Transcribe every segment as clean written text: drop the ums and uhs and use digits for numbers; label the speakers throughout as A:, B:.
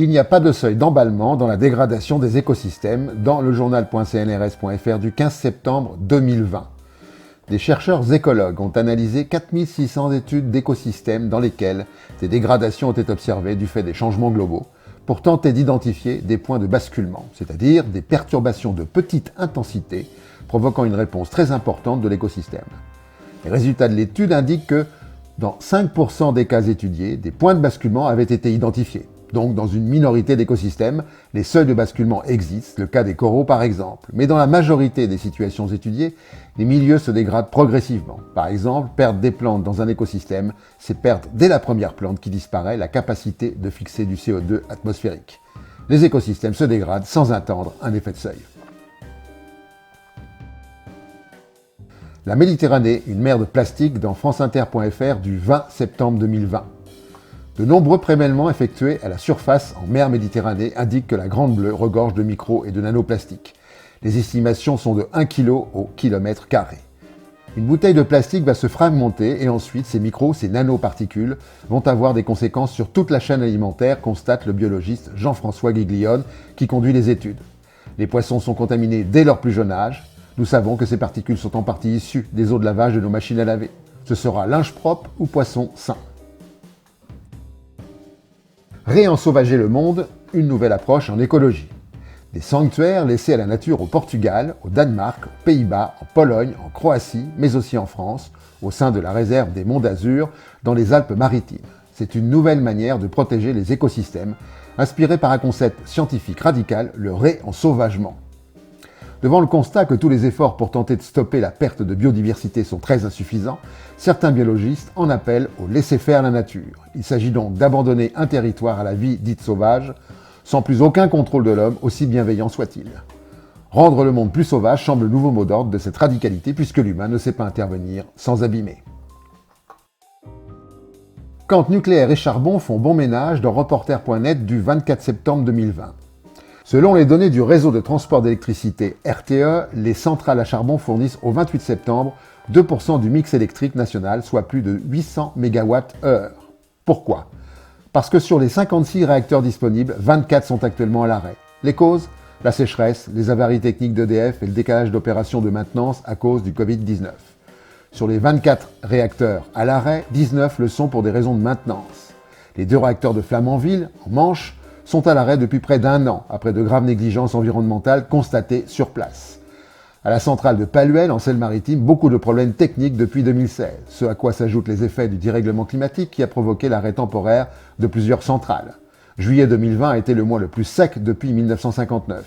A: Il n'y a pas de seuil d'emballement dans la dégradation des écosystèmes dans le journal.cnrs.fr du 15 septembre 2020. Des chercheurs écologues ont analysé 4600 études d'écosystèmes dans lesquelles des dégradations ont été observées du fait des changements globaux pour tenter d'identifier des points de basculement, c'est-à-dire des perturbations de petite intensité provoquant une réponse très importante de l'écosystème. Les résultats de l'étude indiquent que dans 5% des cas étudiés, des points de basculement avaient été identifiés. Donc, dans une minorité d'écosystèmes, les seuils de basculement existent, le cas des coraux par exemple. Mais dans la majorité des situations étudiées, les milieux se dégradent progressivement. Par exemple, perdre des plantes dans un écosystème, c'est perdre dès la première plante qui disparaît la capacité de fixer du CO2 atmosphérique. Les écosystèmes se dégradent sans attendre un effet de seuil. La Méditerranée, une mer de plastique dans franceinter.fr du 20 septembre 2020. De nombreux prélèvements effectués à la surface en mer Méditerranée indiquent que la Grande Bleue regorge de micro et de nanoplastiques. Les estimations sont de 1 kg au kilomètre carré. Une bouteille de plastique va se fragmenter et ensuite ces micros, ces nanoparticules, vont avoir des conséquences sur toute la chaîne alimentaire, constate le biologiste Jean-François Guiglione qui conduit les études. Les poissons sont contaminés dès leur plus jeune âge. Nous savons que ces particules sont en partie issues des eaux de lavage de nos machines à laver. Ce sera linge propre ou poisson sain. Réensauvager le monde, une nouvelle approche en écologie. Des sanctuaires laissés à la nature au Portugal, au Danemark, aux Pays-Bas, en Pologne, en Croatie, mais aussi en France, au sein de la réserve des Monts d'Azur, dans les Alpes-Maritimes. C'est une nouvelle manière de protéger les écosystèmes, inspirée par un concept scientifique radical, le réensauvagement. Devant le constat que tous les efforts pour tenter de stopper la perte de biodiversité sont très insuffisants, certains biologistes en appellent au laisser-faire la nature. Il s'agit donc d'abandonner un territoire à la vie dite sauvage, sans plus aucun contrôle de l'homme, aussi bienveillant soit-il. Rendre le monde plus sauvage semble le nouveau mot d'ordre de cette radicalité, puisque l'humain ne sait pas intervenir sans abîmer. Quand nucléaire et charbon font bon ménage dans reporter.net du 24 septembre 2020. Selon les données du réseau de transport d'électricité RTE, les centrales à charbon fournissent au 28 septembre 2% du mix électrique national, soit plus de 800 MWh. Pourquoi ? Parce que sur les 56 réacteurs disponibles, 24 sont actuellement à l'arrêt. Les causes ? La sécheresse, les avaries techniques d'EDF et le décalage d'opérations de maintenance à cause du Covid-19. Sur les 24 réacteurs à l'arrêt, 19 le sont pour des raisons de maintenance. Les 2 réacteurs de Flamanville, en Manche, sont à l'arrêt depuis près d'1 an, après de graves négligences environnementales constatées sur place. À la centrale de Paluel, en Seine-Maritime, beaucoup de problèmes techniques depuis 2016, ce à quoi s'ajoutent les effets du dérèglement climatique qui a provoqué l'arrêt temporaire de plusieurs centrales. Juillet 2020 a été le mois le plus sec depuis 1959.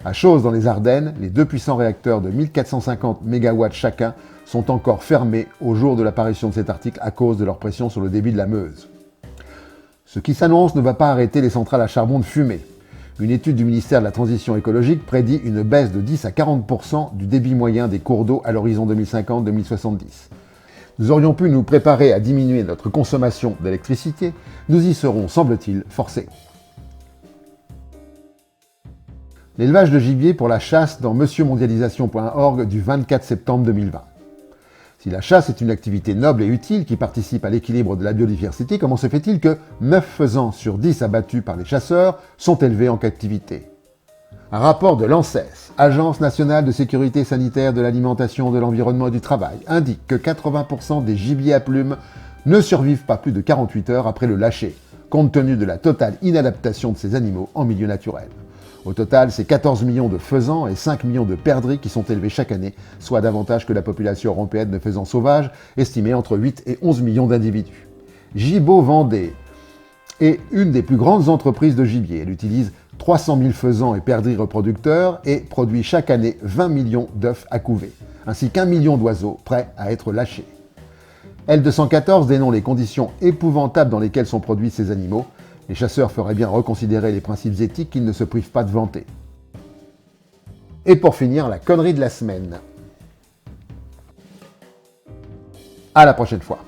A: À Chooz, dans les Ardennes, les 2 puissants réacteurs de 1450 MW chacun sont encore fermés au jour de l'apparition de cet article à cause de leur pression sur le débit de la Meuse. Ce qui s'annonce ne va pas arrêter les centrales à charbon de fumer. Une étude du ministère de la Transition écologique prédit une baisse de 10 à 40% du débit moyen des cours d'eau à l'horizon 2050-2070. Nous aurions pu nous préparer à diminuer notre consommation d'électricité, nous y serons, semble-t-il, forcés. L'élevage de gibier pour la chasse dans monsieurmondialisation.org du 24 septembre 2020. Si la chasse est une activité noble et utile qui participe à l'équilibre de la biodiversité, comment se fait-il que 9 faisans sur 10 abattus par les chasseurs sont élevés en captivité ? Un rapport de l'ANSES, Agence nationale de sécurité sanitaire de l'alimentation, de l'environnement et du travail, indique que 80% des gibiers à plumes ne survivent pas plus de 48 heures après le lâcher, compte tenu de la totale inadaptation de ces animaux en milieu naturel. Au total, c'est 14 millions de faisans et 5 millions de perdrix qui sont élevés chaque année, soit davantage que la population européenne de faisans sauvages, estimée entre 8 et 11 millions d'individus. Gibaud Vendée est une des plus grandes entreprises de gibier. Elle utilise 300 000 faisans et perdrix reproducteurs et produit chaque année 20 millions d'œufs à couver, ainsi qu'1 million d'oiseaux prêts à être lâchés. L214 dénonce les conditions épouvantables dans lesquelles sont produits ces animaux. Les chasseurs feraient bien reconsidérer les principes éthiques qu'ils ne se privent pas de vanter. Et pour finir, la connerie de la semaine. À la prochaine fois.